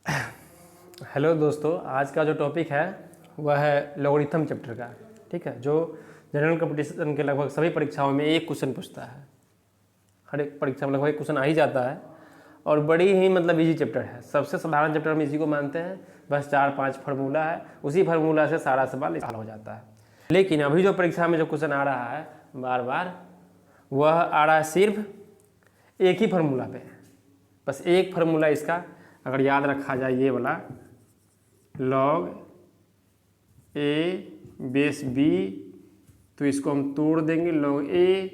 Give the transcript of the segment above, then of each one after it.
Hello दोस्तों, आज का जो टॉपिक है वह है लॉगरिथम चैप्टर का। ठीक है, जो जनरल कंपटीशन के लगभग सभी परीक्षाओं में एक क्वेश्चन पूछता है। हर एक परीक्षा में लगभग एक क्वेश्चन आ ही जाता है और बड़ी ही इजी चैप्टर है। सबसे साधारण चैप्टर हम इसी को मानते हैं। बस 4-5 फार्मूला है, उसी फार्मूला से सारा सवाल हल हो जाता है। लेकिन अभी जो परीक्षा में जो क्वेश्चन आ रहा है बार बार, वह आ रहा है सिर्फ एक ही फार्मूला पे। बस एक फार्मूला इसका अगर याद रखा जाए, ये वाला log a बेस b, तो इसको हम तोड़ देंगे log a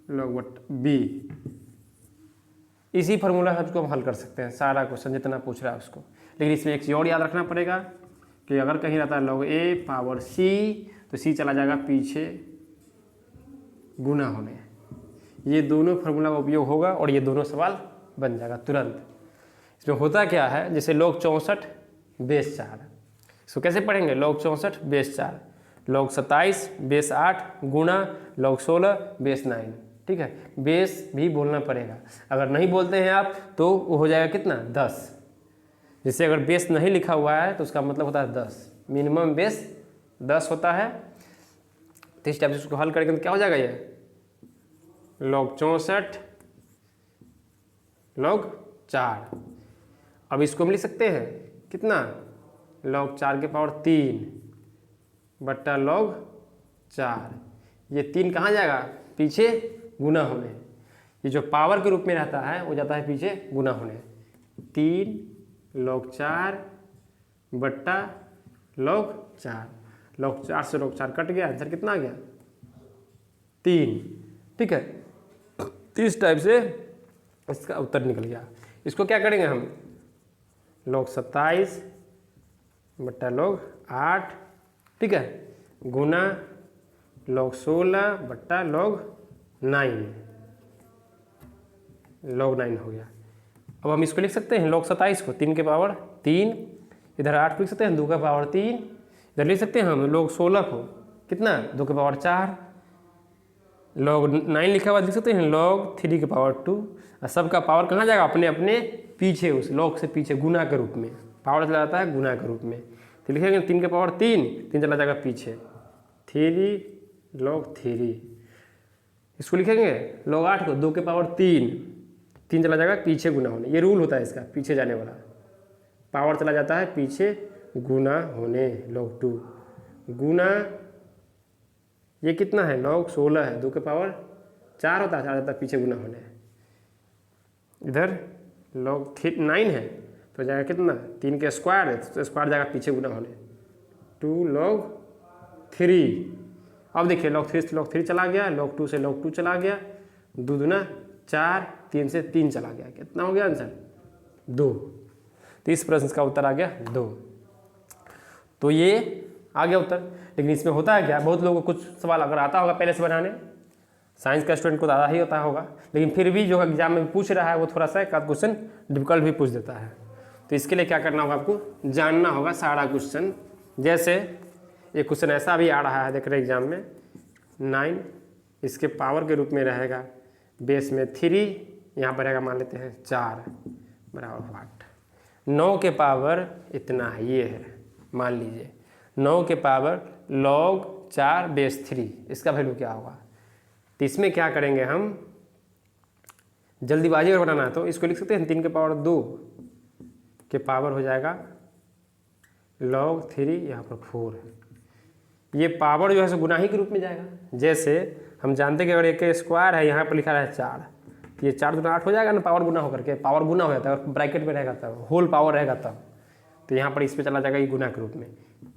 log b। इसी फार्मूला से हम हल कर सकते हैं सारा क्वेश्चन जितना पूछ रहा है उसको। लेकिन इसमें एक चीज़ और याद रखना पड़ेगा कि अगर कहीं रहता है log a पावर c, तो c चला जाएगा पीछे गुना होने। ये दोनों फार्मूला का उपयोग होगा और ये दोनों सवाल बन जाएगा तुरंत। इसमें होता क्या है, जैसे log 64 बेस 4, इसको कैसे पढ़ेंगे? log 64 बेस 4, log 27 बेस 8 गुना log 16 बेस 9। ठीक है, बेस भी बोलना पड़ेगा। अगर नहीं बोलते हैं आप तो वो हो जाएगा कितना? 10। जैसे अगर बेस नहीं लिखा हुआ है तो उसका मतलब होता है 10, मिनिमम बेस 10 होता है। तो इस टाइप से उसको हल करेंगे तो क्या हो जाएगा? ये log 64 log 4। अब इसको हम लिख सकते हैं कितना? log 4 के पावर 3 बट्टा log 4। ये 3 कहाँ जाएगा? पीछे गुना होने। ये जो पावर के रूप में रहता है वो जाता है पीछे गुना होने। 3 log 4 बट्टा log 4। log 4 से log 4 कट गया, आंसर कितना आ गया? 3। ठीक है, तो इस टाइप से इसका उत्तर निकल गया। इसको क्या करेंगे हम? log 27 बट्टा log 8, ठीक है, गुना log 16 बट्टा log 9। log 9 हो गया। अब हम इसको लिख सकते हैं log 27 को 3 के पावर 3, इधर 8 को लिख सकते हैं 2 का पावर 3, इधर लिख सकते हैं हम log 16 को कितना? 2 के पावर 4। log 9 लिखा हुआ लिख सकते हैं log 3 के पावर 2। और सबका पावर कहाँ जाएगा? अपने अपने पीछे, उस log से पीछे गुना के रूप में। पावर चला जाता है गुना के रूप में। तो लिखेंगे 3 के पावर 3 चला जाएगा पीछे, 3 log 3। इसको लिखेंगे log 8 को 2 के पावर 3 चला जाएगा पीछे गुना होने। ये रूल होता है इसका, पीछे जाने वाला। पावर चला जाता है पीछे गुना होने, log 2 गुना ये कितना है? log 16 है, 2 के पावर 4 होता है, चला जाता है पीछे गुना होने। इधर log 9 है तो जाएगा कितना? 3 के स्क्वायर है तो स्क्वायर जाएगा पीछे गुना होने, 2 log 3। अब देखिए log 3 से log 3 चला गया, log 2 से log 2 चला गया, 2 दूना 4, 3 से 3 चला गया। कितना हो गया आंसर? 2। तो इस प्रश्न का उत्तर आ गया 2। तो ये आ गया उत्तर। लेकिन इसमें होता है क्या, बहुत लोगों को कुछ सवाल अगर आता होगा पहले से बनाने, साइंस का स्टूडेंट को ज़्यादा ही होता होगा, लेकिन फिर भी जो एग्जाम में पूछ रहा है वो थोड़ा सा एक आध क्वेश्चन डिफिकल्ट भी पूछ देता है। तो इसके लिए क्या करना होगा? आपको जानना होगा सारा क्वेश्चन। जैसे एक क्वेश्चन ऐसा भी आ रहा है, देख रहे एग्जाम में 9, इसके पावर के रूप में रहेगा बेस में 3, यहाँ पर रहेगा मान लेते हैं 4 बराबर वाट। 9 के पावर इतना है, ये है मान लीजिए 9 के पावर log 4 बेस 3, इसका वैल्यू क्या होगा? तो इसमें क्या करेंगे हम, जल्दीबाजी अगर बनाना है तो इसको लिख सकते हैं 3 के पावर 2 के पावर हो जाएगा log 3, यहाँ पर 4। ये पावर जो है सो गुना ही के रूप में जाएगा। जैसे हम जानते हैं कि अगर एक स्क्वायर है, यहाँ पर लिखा है 4, तो ये 4 दूना 8 हो जाएगा ना, पावर गुना होकर के। पावर गुना हो जाता है और ब्रैकेट में रहेगा तब, होल पावर रहेगा तब। तो यहाँ पर इस पर चला जाएगा ये गुना के रूप में,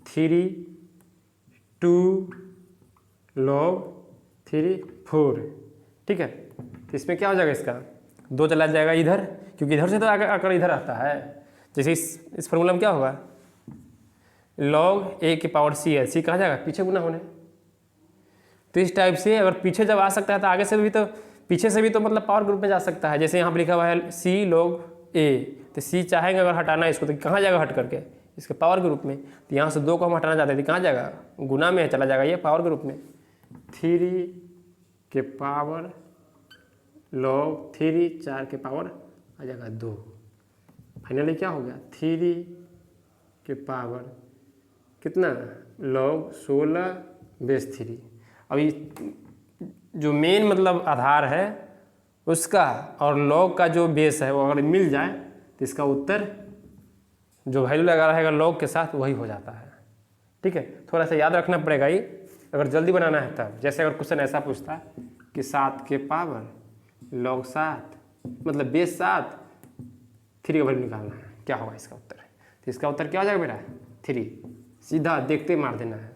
3 2 log 3 4। ठीक है, तो इसमें क्या हो जाएगा? इसका 2 चला जाएगा इधर, क्योंकि इधर से तो आकर इधर आता है। जैसे इस फॉर्मूला में क्या होगा? log a के पावर c है, c कहाँ जाएगा? पीछे गुना होने। तो इस टाइप से अगर पीछे जब आ सकता है तो आगे से भी, तो पीछे से भी तो मतलब पावर ग्रुप में जा सकता है। जैसे यहाँ पर लिखा हुआ है c log a, तो c चाहेंगे अगर हटाना है इसको तो कहाँ जाएगा? हट करके इसके पावर के रूप में। तो यहाँ से 2 को हम हटाना चाहते थे, कहाँ जाएगा? गुना में चला जाएगा ये पावर के रूप में। 3 के पावर log 3, 4 के पावर आ जाएगा 2। फाइनली क्या हो गया 3 के पावर कितना log 16 बेस 3। अभी जो मेन मतलब आधार है उसका और log का जो बेस है वो अगर मिल जाए तो इसका उत्तर जो वैल्यू लगा रहेगा log के साथ वही हो जाता है। ठीक है, थोड़ा सा याद रखना पड़ेगा ही अगर जल्दी बनाना है तब। जैसे अगर क्वेश्चन ऐसा पूछता कि 7 के पावर log 7 मतलब बेस 7 3 का वैल्यू निकालना है, क्या होगा इसका उत्तर? तो इसका उत्तर क्या हो जाएगा बेटा 3, सीधा देखते मार देना है।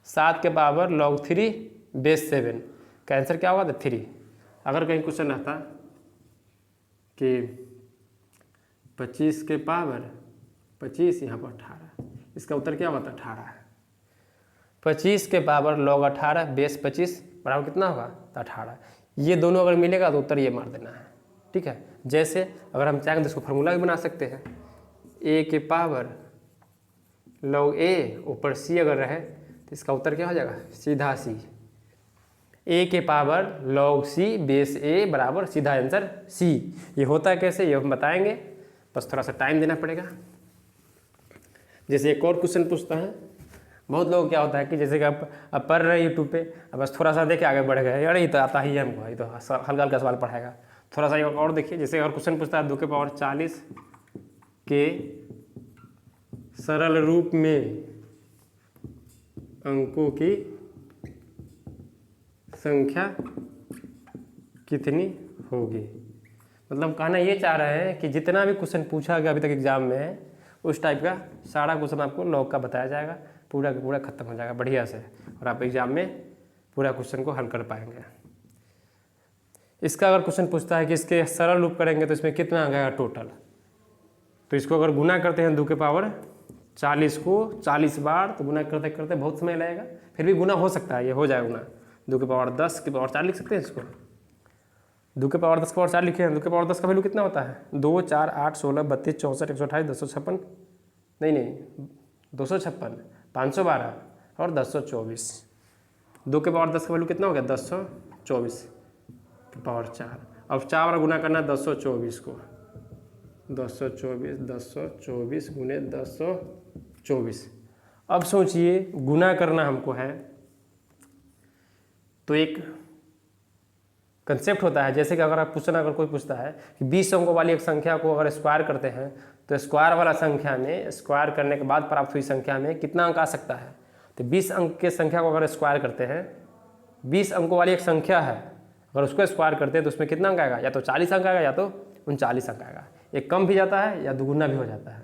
7 के पावर log 3 बेस 7 का आंसर क्या होगा? तो 3। अगर कहीं क्वेश्चन रहता कि 25 के पावर 25 यहाँ पर 18, इसका उत्तर क्या होगा? 18 है। 25 के पावर log 18 बेस 25 बराबर कितना होगा? तो 18। ये दोनों अगर मिलेगा तो उत्तर ये मार देना है। ठीक है, जैसे अगर हम चाहें तो इसको फार्मूला भी बना सकते हैं। a के पावर log a ऊपर c अगर रहे तो इसका उत्तर क्या हो जाएगा? सीधा c। a के power log c base a बराबर सीधा आंसर c। ये होता है कैसे ये हम बताएंगे, बस थोड़ा सा टाइम देना पड़ेगा। जैसे एक और क्वेश्चन पूछता है, बहुत लोग क्या होता है कि जैसे कि आप पढ़ रहे हैं यूट्यूब पे, अब बस थोड़ा सा देखे आगे बढ़ गए, अरे ये तो आता ही है हमको, ये तो हल्का हल्का सवाल पढ़ाएगा। थोड़ा सा एक और देखिए, जैसे अगर क्वेश्चन पूछता है 2 के पावर 40 के सरल रूप में अंकों की संख्या कितनी होगी। मतलब कहना ये चाह रहे हैं कि जितना भी क्वेश्चन पूछा गया अभी तक एग्जाम में उस टाइप का सारा क्वेश्चन आपको log का बताया जाएगा, पूरा का पूरा खत्म हो जाएगा बढ़िया से, और आप एग्जाम में पूरा क्वेश्चन को हल कर पाएंगे। इसका अगर क्वेश्चन पूछता है कि इसके सरल रूप करेंगे तो इसमें कितना आ गया टोटल, तो इसको अगर गुना करते हैं 2 के पावर 40 को 40 बार, तो गुना करते करते बहुत समय लगेगा, फिर भी गुना हो सकता है, ये हो जाएगा गुना। 2 के पावर 10 के पावर 4 लिख सकते हैं इसको। 2 के पावर 10 के पावर 4 लिखे हैं। 2 के पावर 10 का वैल्यू कितना होता है? 2 4 8 16 32 64 128 256 नहीं 256 512 और 1024। 2 के पावर 10 का वैल्यू कितना हो गया? 1024 के पावर 4। अब 4 बार गुना करना है 1024 को, 1024 गुने 1024। अब सोचिए गुना करना हमको है तो एक कंसेप्ट होता है, जैसे कि अगर कोई पूछता है कि 20 अंकों वाली एक संख्या को अगर स्क्वायर करते हैं तो स्क्वायर वाला संख्या में स्क्वायर करने के बाद प्राप्त हुई संख्या में कितना अंक आ सकता है। तो 20 अंक के संख्या को अगर स्क्वायर करते हैं, 20 अंकों वाली एक संख्या है, अगर उसको स्क्वायर करते हैं तो उसमें कितना अंक आएगा? या तो 40 अंक आएगा या तो 39 अंक आएगा। एक कम भी जाता है या दुगुना भी हो जाता है,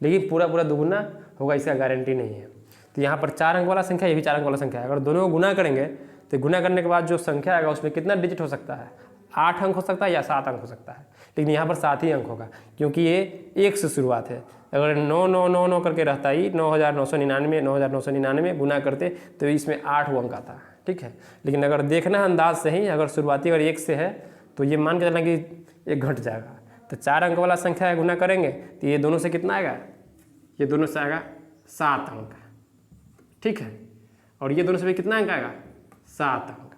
लेकिन पूरा दुगुना होगा इसका गारंटी नहीं है। तो यहाँ पर 4 अंक वाला संख्या, ये भी 4 अंक वाला संख्या है, अगर दोनों को गुना करेंगे तो गुना करने के बाद जो संख्या आएगा उसमें कितना डिजिट हो सकता है? 8 अंक हो सकता है या 7 अंक हो सकता है, लेकिन यहाँ पर 7 ही अंक होगा क्योंकि ये 1 से शुरुआत है। अगर 9 करके रहता ही 9999 गुना करते तो इसमें 8 अंक आता है। ठीक है, लेकिन अगर देखना अंदाज से ही, अगर शुरुआती अगर 1 से है तो ये मान के चलना कि 1 घट जाएगा। तो 4 अंक वाला संख्या गुना करेंगे तो ये दोनों से कितना आएगा? ये दोनों से आएगा 7 अंक। ठीक है, और ये दोनों से भी कितना अंक आएगा? 7 अंक।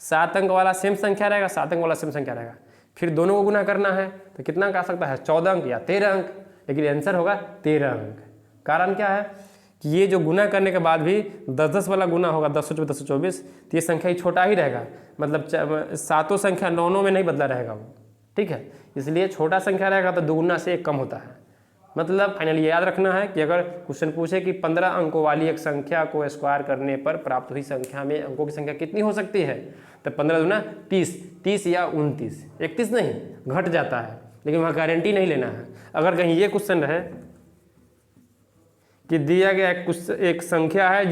7 अंक वाला सेम संख्या रहेगा, 7 अंक वाला सेम संख्या रहेगा, फिर दोनों को गुना करना है तो कितना अंक आ सकता है? 14 अंक या 13 अंक, लेकिन आंसर होगा 13 अंक। कारण क्या है कि ये जो गुना करने के बाद भी 10-10 वाला गुना होगा, 1024 तो ये संख्या ही छोटा ही रहेगा, मतलब सातों संख्या 9 में नहीं बदला रहेगा वो। ठीक है, इसलिए छोटा संख्या रहेगा तो दुगुना से 1 कम होता है। मतलब फाइनली याद रखना है कि अगर क्वेश्चन पूछे कि 15 अंकों वाली एक संख्या को स्क्वायर करने पर प्राप्त हुई संख्या में अंकों की संख्या कितनी हो सकती है, तो 15 दूना 30 या 29, 31 नहीं, घट जाता है, लेकिन वहाँ गारंटी नहीं लेना है। अगर कहीं ये क्वेश्चन रहे कि दिया गया एक संख्या है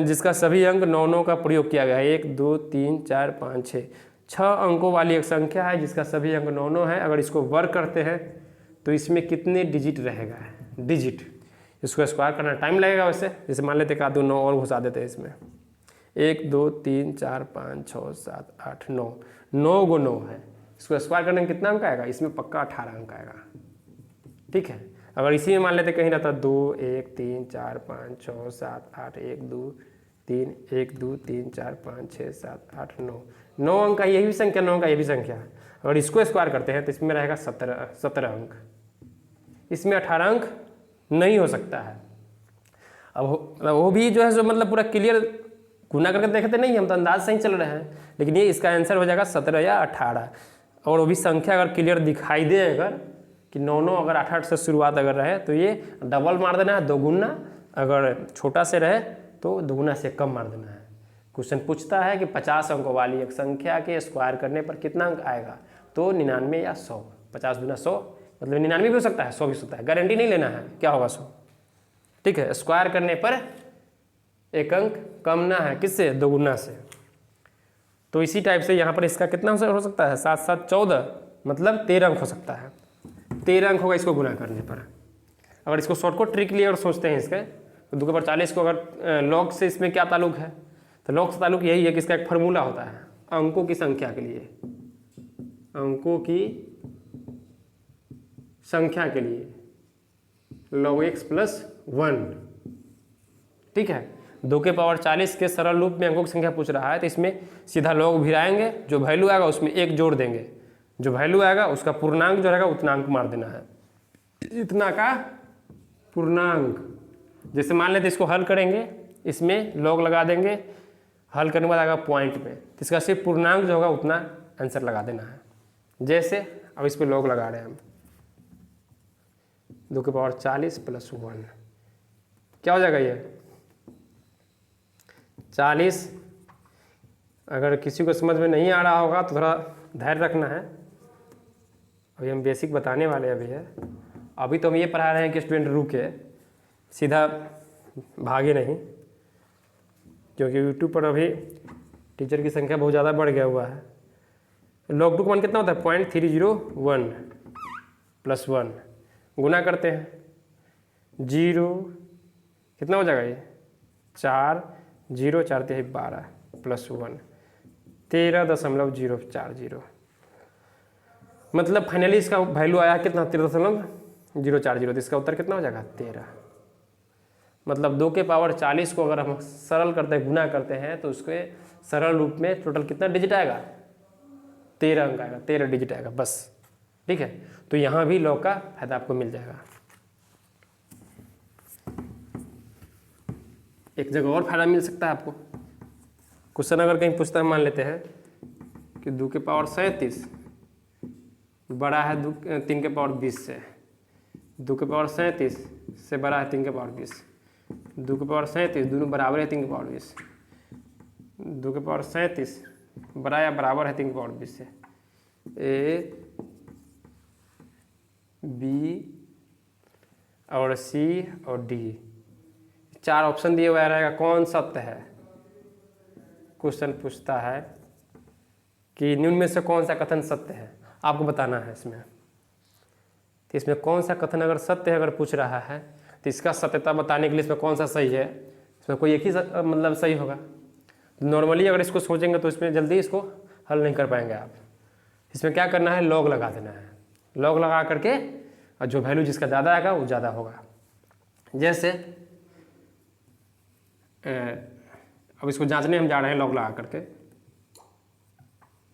जिसका सभी अंक 9 का प्रयोग किया गया है, 1 2 3 4 5 6 अंकों वाली एक संख्या है जिसका सभी अंक 9 है, अगर इसको वर्ग करते हैं तो इसमें कितने डिजिट रहेगा? डिजिट। इसको स्क्वायर करना टाइम लगेगा वैसे, जैसे मान लेते कि 9 और घुसा देते हैं इसमें, 1 2 3 4 5 6 7 8 9 9 गो 9 है, इसको स्क्वायर करने में कितना अंक आएगा? इसमें पक्का 18 अंक आएगा। ठीक है, अगर इसी में मान लेते कहीं रहता 2 1 3 4 5 6 7 8 1 2 3 1 2 3 4 5 6 7 8 9 अंक का यही भी संख्या, 9 का ये भी संख्या, अगर इसको स्क्वायर करते हैं तो इसमें रहेगा 17 अंक। इसमें 18 अंक नहीं हो सकता है। अब वो भी जो है जो मतलब पूरा क्लियर गुना करके देखते नहीं, हम तो अंदाज से ही चल रहे हैं, लेकिन ये इसका आंसर हो जाएगा 17 या 18। और वो भी संख्या अगर क्लियर दिखाई दे अगर कि 9 अगर 8 से शुरुआत अगर रहे तो ये डबल मार देना है, 2 गुना, अगर छोटा से रहे तो 2 गुना से कम मार देना है। क्वेश्चन पूछता है कि 50 अंकों वाली एक संख्या के स्क्वायर करने पर कितना अंक आएगा, तो 99 या 100। 50 गुना 100 मतलब 99 भी हो सकता है, 100 भी हो सकता है, गारंटी नहीं लेना है क्या होगा 100। ठीक है, स्क्वायर करने पर एक अंक कम ना है किससे, 2 गुना से। तो इसी टाइप से यहाँ पर इसका कितना हो सकता है, 7 7 14 मतलब 13 अंक हो सकता है। 13 अंक होगा इसको गुना करने पर। अगर इसको शॉर्टकट ट्रिक लिए अगर सोचते हैं इसके, तो 2 के पावर 40 को अगर लॉग से इसमें क्या ताल्लुक है, तो लॉग से ताल्लुक यही है कि इसका एक फार्मूला होता है अंकों की संख्या के लिए, अंकों की संख्या के लिए log x + 1। ठीक है, 2 के पावर 40 के सरल रूप में अंकों की संख्या पूछ रहा है, तो इसमें सीधा लॉग भिड़ाएंगे, जो वैल्यू आएगा उसमें 1 जोड़ देंगे, जो वैल्यू आएगा उसका पूर्णांक जो रहेगा उतना अंक मार देना है, इतना का पूर्णांक। जैसे मान लेते इसको हल करेंगे, इसमें लॉग लगा देंगे, हल करने के बाद आएगा पॉइंट में, तो इसका सिर्फ पूर्णांक जो होगा उतना आंसर लगा देना है। जैसे अब इस पर लॉग लगा रहे हैं हम, 2 के पावर 40 + 1 क्या हो जाएगा ये 40। अगर किसी को समझ में नहीं आ रहा होगा तो थोड़ा धैर्य रखना है, अभी हम बेसिक बताने वाले अभी है। अभी तो हम ये पढ़ा रहे हैं कि स्टूडेंट रुके, सीधा भागे नहीं, क्योंकि यूट्यूब पर अभी टीचर की संख्या बहुत ज़्यादा बढ़ गया हुआ है। log 2 का मान कितना होता है 0.301 + 1 गुना करते हैं, 0 कितना हो जाएगा ये 4 0 4 3 12 + 1 13.040, मतलब फाइनली इसका वैल्यू आया कितना 13.040। तो इसका उत्तर कितना हो जाएगा 13। मतलब 2 के पावर 40 को अगर हम सरल करते हैं, गुना करते हैं, तो उसके सरल रूप में टोटल कितना डिजिट आएगा 13 अंक आएगा, 13 डिजिट आएगा बस। ठीक है, तो यहाँ भी लॉग का फायदा आपको मिल जाएगा। एक जगह और फायदा मिल सकता है आपको, क्वेश्चन अगर कहीं पूछता है, मान लेते हैं कि 2 के पावर 37 बड़ा है 3 के पावर 20 से, 2 के पावर 37 से बड़ा है 3 के पावर 20, 2 के पावर 37 दोनों बराबर है 3 के पावर 20, 2 के पावर 37 बड़ा या बराबर है 3 के पावर 20 से। ए बी और सी और डी 4 ऑप्शन दिए हुआ रहेगा, कौन सत्य है। क्वेश्चन पूछता है कि निम्न में से कौन सा कथन सत्य है, आपको बताना है इसमें। तो इसमें कौन सा कथन अगर सत्य है अगर पूछ रहा है, तो इसका सत्यता बताने के लिए इसमें कौन सा सही है, इसमें कोई एक ही मतलब सही होगा। नॉर्मली अगर इसको सोचेंगे तो इसमें जल्दी इसको हल नहीं कर पाएंगे आप। इसमें क्या करना है, लॉग लगा देना है, लॉग लगा करके और जो वैल्यू जिसका ज़्यादा आएगा वो ज़्यादा होगा। जैसे अब इसको जांचने हम जा रहे हैं, लॉग लगा करके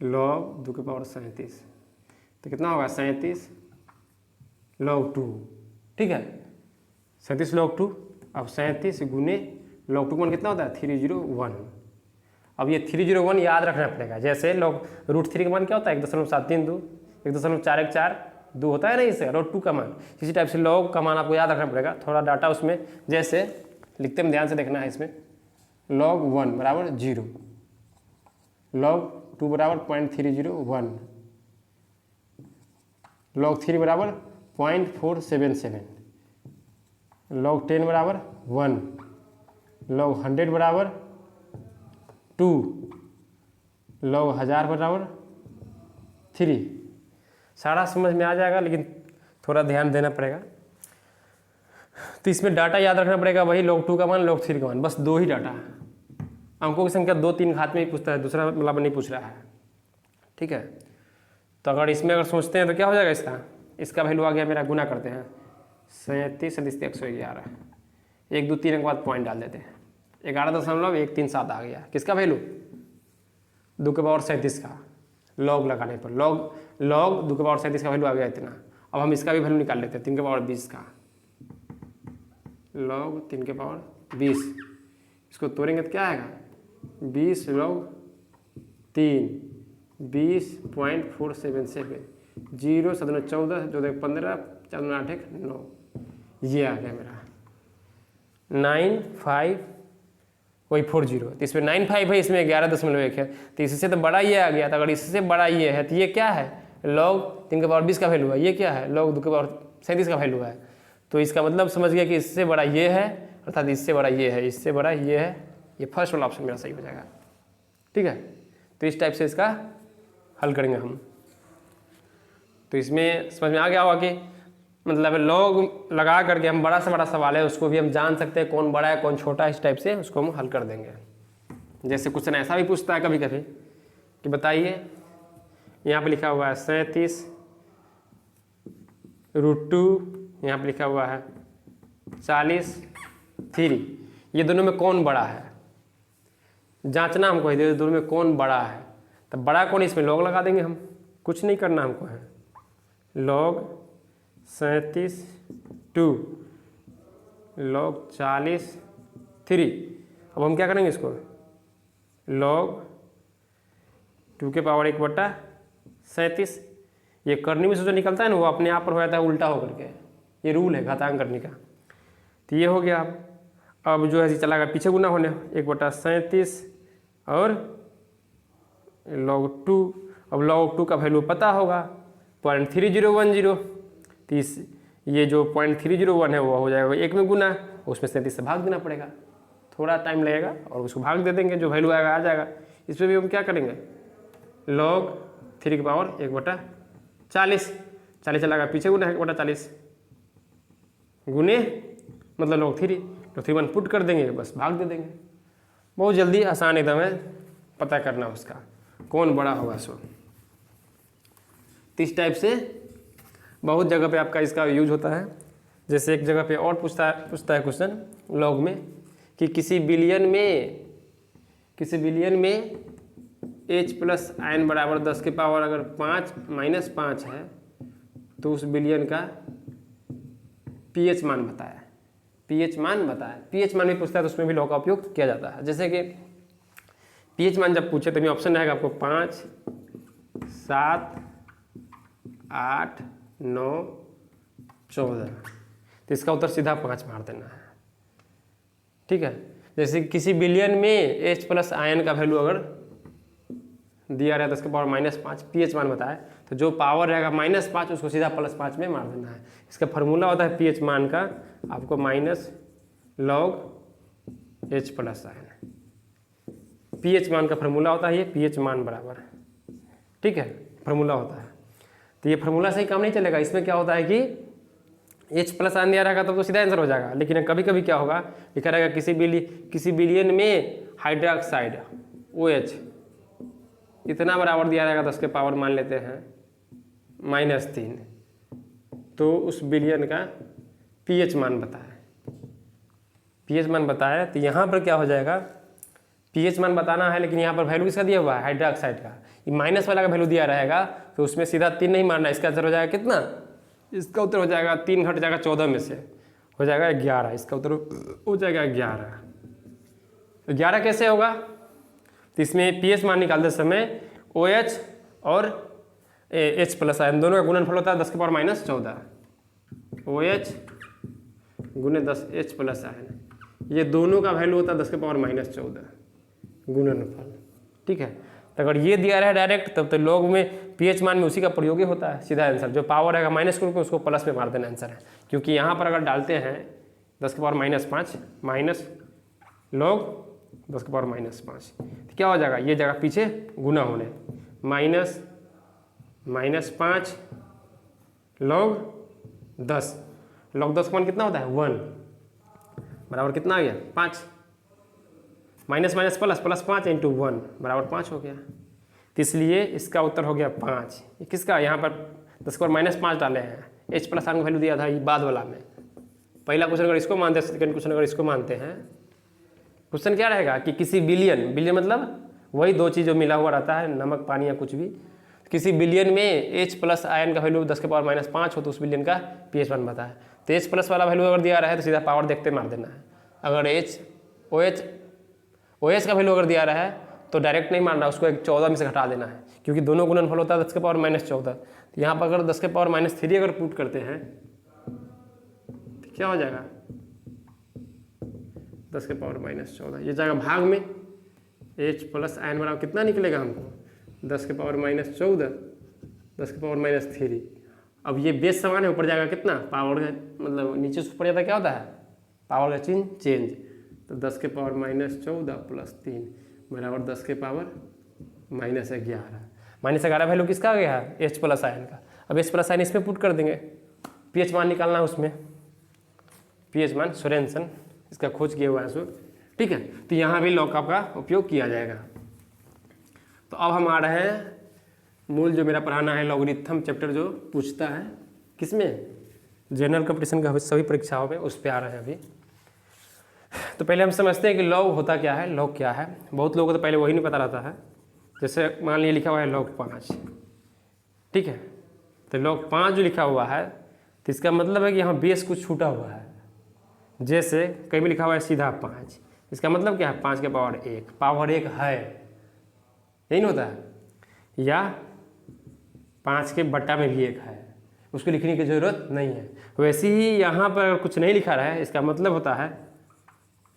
log 2 के पावर 37, तो कितना होगा 37 log 2। ठीक है, 37 log 2। अब 37 गुने log 2 का मान कितना होता है 301। अब ये 301 याद रखना पड़ेगा। जैसे log√3 का मान क्या होता है 1.732, 1.414 होता है ना, इसे log 2 का मान। इसी टाइप से log का मान आपको याद रखना पड़ेगा, थोड़ा डाटा उसमें जैसे लिखते में ध्यान से देखना है। इसमें log 1 बराबर 0, log 2 बराबर 0.301, log 3 बराबर 0.477, log 10 बराबर 1, log 100 बराबर 2, log 1000 बराबर 3। सारा समझ में आ जाएगा, लेकिन थोड़ा ध्यान देना पड़ेगा। तो इसमें डाटा याद रखना पड़ेगा, वही log 2 का मान log 3 का मान, बस 2 ही डाटा। अंकों की संख्या 2 3 घात में ही पूछता है, दूसरा मतलब नहीं पूछ रहा है। ठीक है, तो अगर इसमें अगर सोचते हैं तो क्या हो जाएगा, इसका वैल्यू आ गया मेरा, गुना करते हैं 37 111, 1 2 3 के बाद पॉइंट डाल देते हैं, 11.137 आ गया। किसका वैल्यू 2 के पावर 37 का, लॉग लगाने पर लॉग 2 के पावर 37 का वैल्यू आ गया इतना। अब हम इसका भी वैल्यू निकाल लेते हैं 3 के पावर 20 का, log 3 के पावर 20, इसको तोड़ेंगे तो क्या आएगा 20 log 3 20.477, 0 7 14 14 15 4 8 1 9, ये आ गया मेरा 9540। तो इसमें 95 है, इसमें 11.1 है, तो इससे तो बड़ा ये आ गया था। अगर इससे बड़ा ये है तो ये क्या है log 3 के पावर 20 का वैल्यू है, ये क्या है log 2 के पावर 37 का वैल्यू है। तो इसका मतलब समझ गया कि इससे बड़ा ये है, अर्थात इससे बड़ा ये है, इससे बड़ा ये है, ये फर्स्ट वाला ऑप्शन मेरा सही हो जाएगा। ठीक है, तो इस टाइप से इसका हल करेंगे हम। तो इसमें समझ में आ गया होगा कि मतलब log लगा करके हम बड़ा से बड़ा सवाल है उसको भी हम जान सकते हैं कौन बड़ा है कौन छोटा है, इस टाइप से उसको हम हल कर देंगे। जैसे क्वेश्चन ऐसा भी पूछता है कभी कभी कि बताइए, यहाँ पे लिखा हुआ है 37√2, यहाँ पे लिखा हुआ है 40/3, ये दोनों में कौन बड़ा है जांचना हमको है, दोनों में कौन बड़ा है। तब बड़ा कौन, इसमें log लगा देंगे हम, कुछ नहीं करना हमको है, log 37/2 log 40/3। अब हम क्या करेंगे इसको log 2 के पावर 1/37, ये करने में से जो निकलता है ना वो अपने आप पर हो जाता है उल्टा होकर के, ये रूल है घातांक करने का। तो ये हो गया। अब जो है चला गया पीछे गुना होने 1/37 और log 2। अब log 2 का वैल्यू पता होगा 0.3010, तो ये जो 0.301 है वो हो जाएगा 1 में गुना, उसमें 37 से भाग देना पड़ेगा, थोड़ा टाइम लगेगा और उसको भाग दे देंगे, जो वैल्यू आएगा आ जाएगा। इस पर भी हम क्या करेंगे log 3 के पावर 1/40, 40 चलाएगा पीछे गुना 1/40 गुने मतलब log 3 1 पुट कर देंगे, बस भाग दे देंगे। बहुत जल्दी आसान एकदम है, पता करना उसका कौन बड़ा होगा सो। तो इस टाइप से बहुत जगह पे आपका इसका यूज होता है। जैसे एक जगह पे और पूछता है क्वेश्चन log में कि किसी बिलियन में h प्लस n बराबर 10 के पावर अगर 5 है तो उस बिलियन का pH मान बताया। pH मान भी पूछता है तो उसमें भी log का उपयोग किया जाता है। जैसे कि pH मान जब पूछे तो ऑप्शन रहेगा आपको 5 7 8 9 14, तो इसका उत्तर सीधा 5 मार देना है। ठीक है, जैसे किसी बिलियन में h प्लस आयन का वैल्यू अगर दिया रहा है 10 के पावर -5, pH मान बताए तो जो पावर रहेगा -5 उसको सीधा +5 में मार देना है। इसका फार्मूला होता है pH मान का आपको -log h plus ion, pH मान का फार्मूला होता है ये pH मान बराबर, ठीक है फार्मूला होता है। तो ये फार्मूला से ही काम नहीं चलेगा, इसमें क्या होता है कि H प्लस आयन दिया रहेगा तब तो सीधा आंसर हो जाएगा, लेकिन कभी कभी क्या होगा लिखा रहेगा किसी बिलियन में हाइड्रोक्साइड OH इतना बराबर दिया रहेगा 10 के पावर मान लेते हैं -3, तो उस बिलियन का pH मान बताया। तो यहाँ पर क्या हो जाएगा pH मान बताना है, लेकिन यहाँ पर वैल्यू किसका दिया हुआ है हाइड्रोक्साइड का, ये माइनस वाला का वैल्यू दिया रहेगा तो उसमें सीधा 3 नहीं मारना, इसका आंसर हो जाएगा कितना, इसका उत्तर हो जाएगा 3 घट जाएगा 14 में से हो जाएगा 11, इसका उत्तर हो जाएगा 11। तो 11 कैसे होगा, तो इसमें pH मान निकालते समय OH और H प्लस आयन दोनों का गुणनफल होता है 10 के पावर -14, OH गुने 10 H प्लस आयन, ये दोनों का वैल्यू होता है 10 के पावर -14 गुणनफल। ठीक है, तो अगर ये दिया रहा है डायरेक्ट तब तो log में pH मान में उसी का प्रयोग ही होता है, सीधा आंसर जो पावर रहेगा माइनस को उसको प्लस में मार देना आंसर है, क्योंकि यहाँ पर अगर डालते हैं 10 के पावर -5 माइनस log 10 के पावर -5 तो क्या हो जाएगा, ये जगह पीछे गुना होने -5 log 10 का मान कितना होता है 1 बराबर कितना आ गया 5, माइनस माइनस प्लस प्लस 5 × 1 बराबर 5 हो गया। तो इसलिए इसका उत्तर हो गया 5। ये किसका, यहाँ पर 10 के पावर -5 डाले हैं, H प्लस आयन का वैल्यू दिया था ये बाद वाला में। पहला क्वेश्चन अगर इसको मानते हैं, सेकंड क्वेश्चन अगर इसको मानते हैं, क्वेश्चन क्या रहेगा कि किसी बिलियन मतलब वही दो चीज़ जो मिला हुआ रहता है, नमक पानी या कुछ भी, किसी बिलियन में एच प्लस आयन का वैल्यू 10 के पावर -5 हो तो उस बिलियन का pH 1 बता है। तो एच प्लस वाला वैल्यू अगर दिया रहा है तो सीधा पावर देखते मार देना है। अगर OH का वैल्यू अगर दिया रहा है तो डायरेक्ट नहीं मारना, उसको 14 में से घटा देना है, क्योंकि दोनों गुणनफल होता है 10 के पावर -14। तो यहाँ पर अगर 10 के पावर -3 अगर पुट करते हैं तो क्या हो जाएगा, 10 के पावर -14 ये जाएगा भाग में, H प्लस आयन बराबर कितना निकलेगा हमको 10 के पावर -14, 10 के पावर -3। अब ये बेस समान है, ऊपर जाएगा कितना पावर का, मतलब नीचे से ऊपर जाता क्या होता है पावर का चिन्ह चेंज। तो 10 के पावर -14 + 3 बराबर 10 के पावर -11 वैल्यू किसका आ गया है H प्लस आयन का। अब H प्लस आयन इसमें पुट कर देंगे, pH मान निकालना है उसमें, pH मान सोरेनसन इसका खोज किया हुआ है सो, ठीक है। तो यहाँ भी लॉकअप का उपयोग किया जाएगा। तो अब हम आ रहे हैं मूल जो मेरा पढ़ाना है लॉगरिथम चैप्टर, जो पूछता है किसमें जनरल कंपटीशन का सभी परीक्षाओं में, उस पर आ रहे हैं अभी। तो पहले हम समझते हैं कि लॉग होता क्या है, लॉग क्या है। बहुत लोगों को तो पहले वही नहीं पता रहता है। जैसे मान लिया लिखा हुआ है log 5, ठीक है। तो log 5 जो लिखा हुआ है तो इसका मतलब है कि यहाँ बेस कुछ छूटा हुआ है। जैसे कहीं भी लिखा हुआ है सीधा 5, इसका मतलब क्या है 5 के पावर 1, पावर 1 है, यही नहीं होता है। या 5 के बट्टा में भी 1 है, उसको लिखने की ज़रूरत नहीं है। वैसे ही यहाँ पर कुछ नहीं लिखा रहा है, इसका मतलब होता है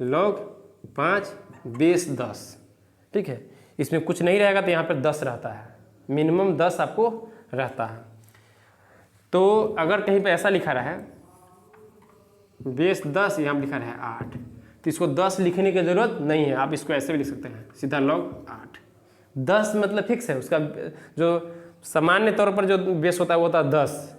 log 5 बेस 10, ठीक है। इसमें कुछ नहीं रहेगा तो यहाँ पर 10 रहता है, मिनिमम 10 आपको रहता है। तो अगर कहीं पे ऐसा लिखा रहा है बेस 10, यहाँ लिखा रहा है 8, तो इसको 10 लिखने की ज़रूरत नहीं है, आप इसको ऐसे भी लिख सकते हैं सीधा log 8। 10 मतलब फिक्स है, उसका जो सामान्य तौर पर जो बेस होता है वो होता है 10,